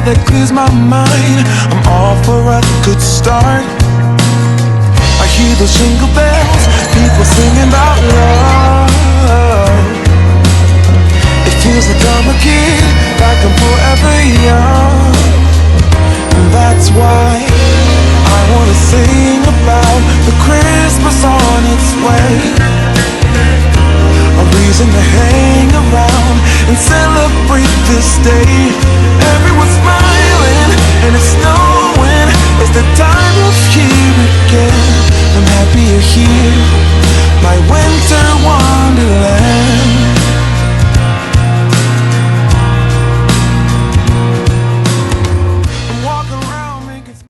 that clears my mind. I'm all for a good start. I hear those jingle bells, people singing about love. It feels like I'm a kid, like I'm forever young. And that's why I wanna sing about the Christmas on its way. A reason to hang around and celebrate this day. Everyone's smiling and it's not